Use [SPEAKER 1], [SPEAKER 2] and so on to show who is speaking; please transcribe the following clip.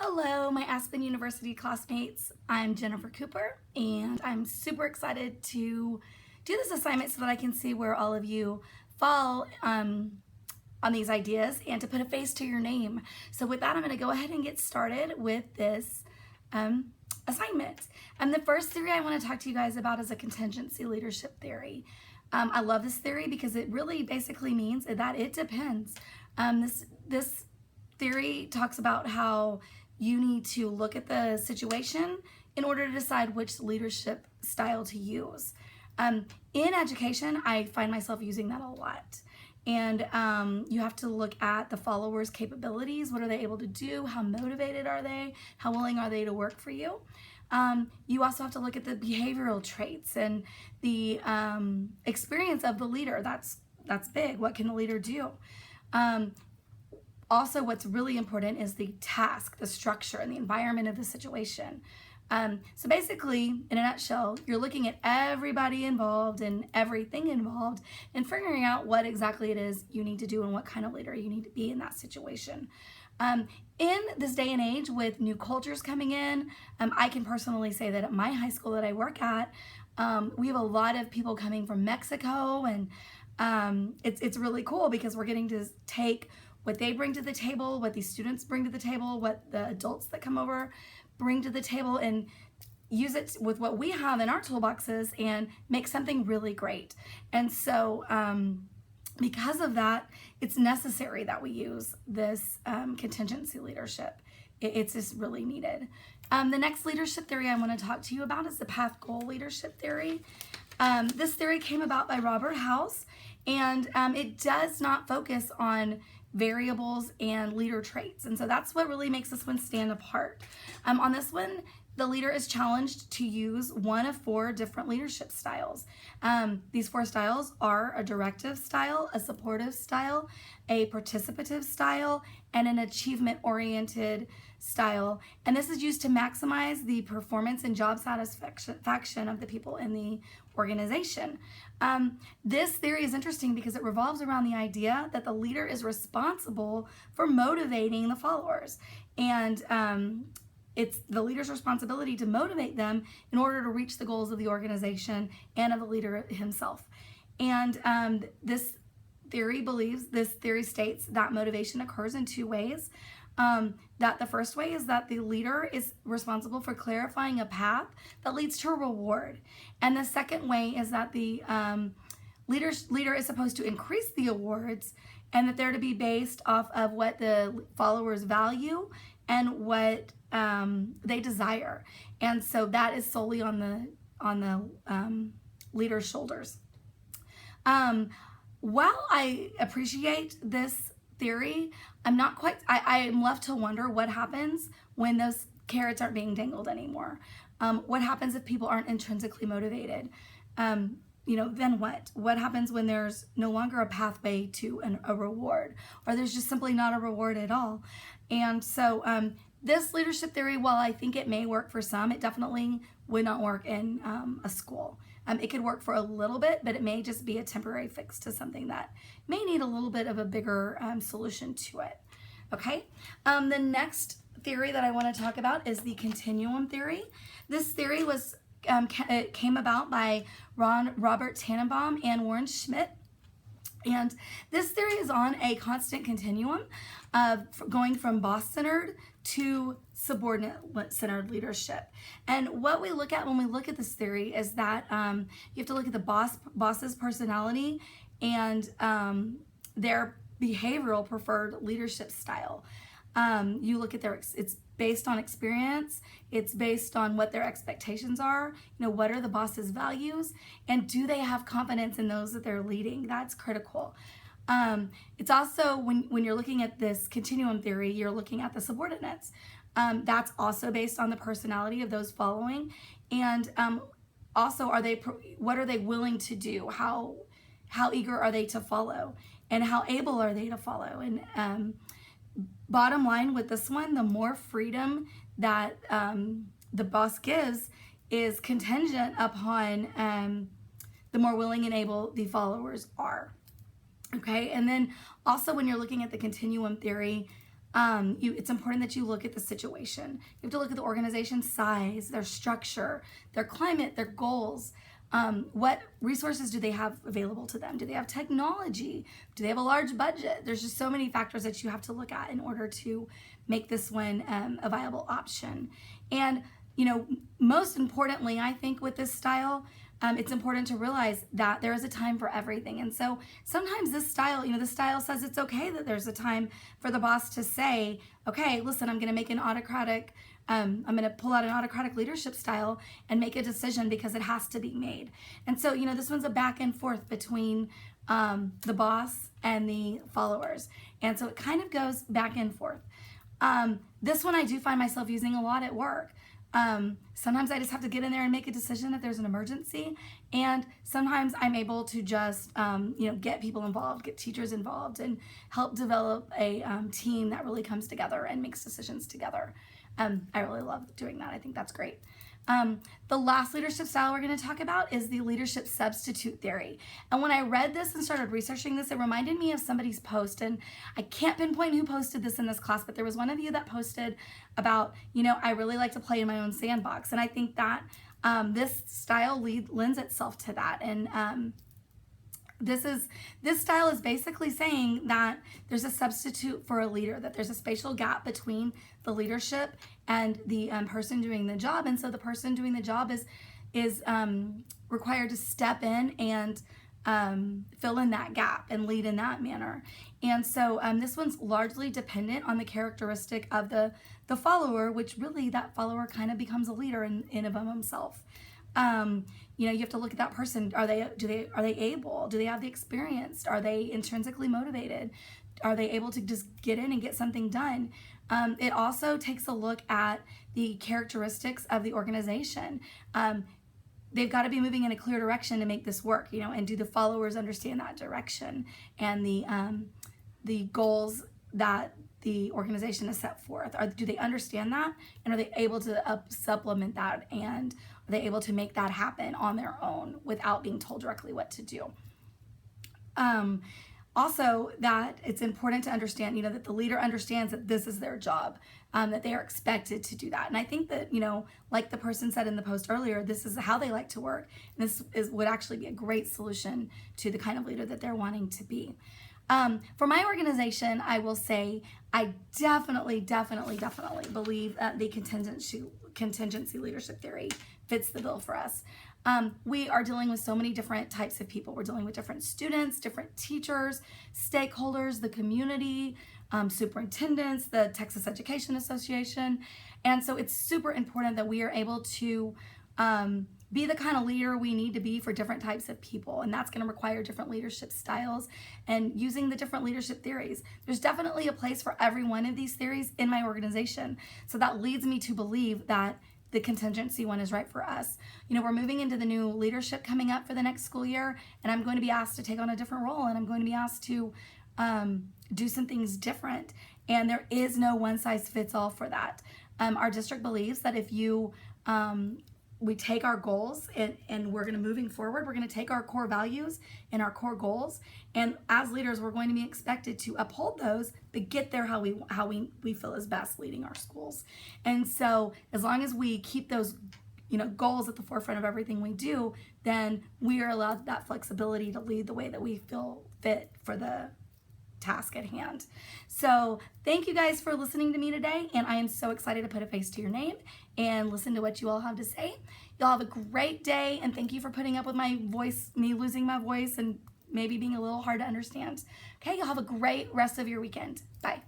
[SPEAKER 1] Hello, my Aspen University classmates. I'm Jennifer Cooper, and I'm super excited to do this assignment so that I can see where all of you fall on these ideas and to put a face to your name. So with that, I'm going to go ahead and get started with this assignment. And the first theory I want to talk to you guys about is a contingency leadership theory. I love this theory because it really basically means that it depends. This theory talks about how you need to look at the situation in order to decide which leadership style to use. In education, I find myself using that a lot. And you have to look at the followers' capabilities. What are they able to do? How motivated are they? How willing are they to work for you? You also have to look at the behavioral traits and the experience of the leader. That's big. What can the leader do? Also, what's really important is the task, the structure, and the environment of the situation. So basically, in a nutshell, you're looking at everybody involved and everything involved and figuring out what exactly it is you need to do and what kind of leader you need to be in that situation. In this day and age with new cultures coming in, I can personally say that at my high school that I work at, we have a lot of people coming from Mexico, and it's really cool because we're getting to take what they bring to the table, what these students bring to the table, what the adults that come over bring to the table, and use it with what we have in our toolboxes and make something really great. And so because of that, it's necessary that we use this contingency leadership. It's just really needed. The next leadership theory I want to talk to you about is the path goal leadership theory. This theory came about by Robert House, and it does not focus on variables and leader traits. And so that's what really makes this one stand apart. On this one, the leader is challenged to use one of 4 different leadership styles. These 4 styles are a directive style, a supportive style, a participative style, and an achievement-oriented style. And this is used to maximize the performance and job satisfaction of the people in the organization. This theory is interesting because it revolves around the idea that the leader is responsible for motivating the followers. And it's the leader's responsibility to motivate them in order to reach the goals of the organization and of the leader himself. And this theory states that motivation occurs in 2 ways. That the first way is that the leader is responsible for clarifying a path that leads to a reward. And the second way is that the leader is supposed to increase the awards, and that they're to be based off of what the followers value and what they desire. And so that is solely on the leader's shoulders. While I appreciate this theory, I am left to wonder what happens when those carrots aren't being dangled anymore. What happens if people aren't intrinsically motivated? Then what? What happens when there's no longer a pathway to a reward, or there's just simply not a reward at all? And so this leadership theory, while I think it may work for some, it definitely would not work in a school. It could work for a little bit, but it may just be a temporary fix to something that may need a little bit of a bigger solution to it. Okay, the next theory that I want to talk about is the continuum theory. This theory it came about by Robert Tannenbaum and Warren Schmidt. And this theory is on a constant continuum of going from boss-centered to subordinate-centered leadership. And what we look at when we look at this theory is that you have to look at the boss's personality and their behavioral preferred leadership style. You look at it's based on experience, it's based on what their expectations are, what are the boss's values, and do they have confidence in those that they're leading? That's critical. It's also, when you're looking at this continuum theory, you're looking at the subordinates. That's also based on the personality of those following, and also what are they willing to do? How eager are they to follow, and how able are they to follow? And bottom line with this one, the more freedom that the boss gives is contingent upon the more willing and able the followers are. Okay, and then also when you're looking at the continuum theory, It's important that you look at the situation. You have to look at the organization's size, their structure, their climate, their goals. What resources do they have available to them? Do they have technology? Do they have a large budget? There's just so many factors that you have to look at in order to make this one a viable option. And, most importantly, I think with this style, it's important to realize that there is a time for everything. And so sometimes this style, this style says it's okay that there's a time for the boss to say, okay, listen, I'm going to make an autocratic, I'm going to pull out an autocratic leadership style and make a decision because it has to be made. And so, this one's a back and forth between the boss and the followers. And so it kind of goes back and forth. This one I do find myself using a lot at work. Sometimes I just have to get in there and make a decision if there's an emergency, and sometimes I'm able to just get people involved, get teachers involved, and help develop a team that really comes together and makes decisions together. I really love doing that. I think that's great. The last leadership style we're going to talk about is the leadership substitute theory. And when I read this and started researching this, it reminded me of somebody's post. And I can't pinpoint who posted this in this class, but there was one of you that posted about, I really like to play in my own sandbox. And I think that this style lends itself to that. And this style is basically saying that there's a substitute for a leader, that there's a spatial gap between the leadership and the person doing the job. And so the person doing the job is required to step in and fill in that gap and lead in that manner. And so this one's largely dependent on the characteristic of the follower, which really that follower kind of becomes a leader in of himself. You have to look at that person. Are they able? Do they have the experience? Are they intrinsically motivated? Are they able to just get in and get something done? It also takes a look at the characteristics of the organization. They've got to be moving in a clear direction to make this work, and do the followers understand that direction and the goals that the organization has set forth? Do they understand that? And are they able to supplement that? And are they able to make that happen on their own without being told directly what to do? Also, that it's important to understand, that the leader understands that this is their job, that they are expected to do that. And I think that, like the person said in the post earlier, this is how they like to work. And would actually be a great solution to the kind of leader that they're wanting to be. For my organization, I will say I definitely believe that the contingency leadership theory fits the bill for us. We are dealing with so many different types of people. We're dealing with different students, different teachers, stakeholders, the community, superintendents, the Texas Education Association. And so it's super important that we are able to be the kind of leader we need to be for different types of people. And that's going to require different leadership styles and using the different leadership theories. There's definitely a place for every one of these theories in my organization. So that leads me to believe that the contingency one is right for us. We're moving into the new leadership coming up for the next school year, and I'm going to be asked to take on a different role, and I'm going to be asked to do some things different. And there is no one size fits all for that. Our district believes that if we take our goals and we're going to moving forward, we're going to take our core values and our core goals, and as leaders we're going to be expected to uphold those but get there how we feel is best leading our schools. And so as long as we keep those goals at the forefront of everything we do, then we are allowed that flexibility to lead the way that we feel fit for the task at hand. So thank you guys for listening to me today, and I am so excited to put a face to your name and listen to what you all have to say. Y'all have a great day, and thank you for putting up with my voice, me losing my voice and maybe being a little hard to understand. Okay, y'all have a great rest of your weekend. Bye.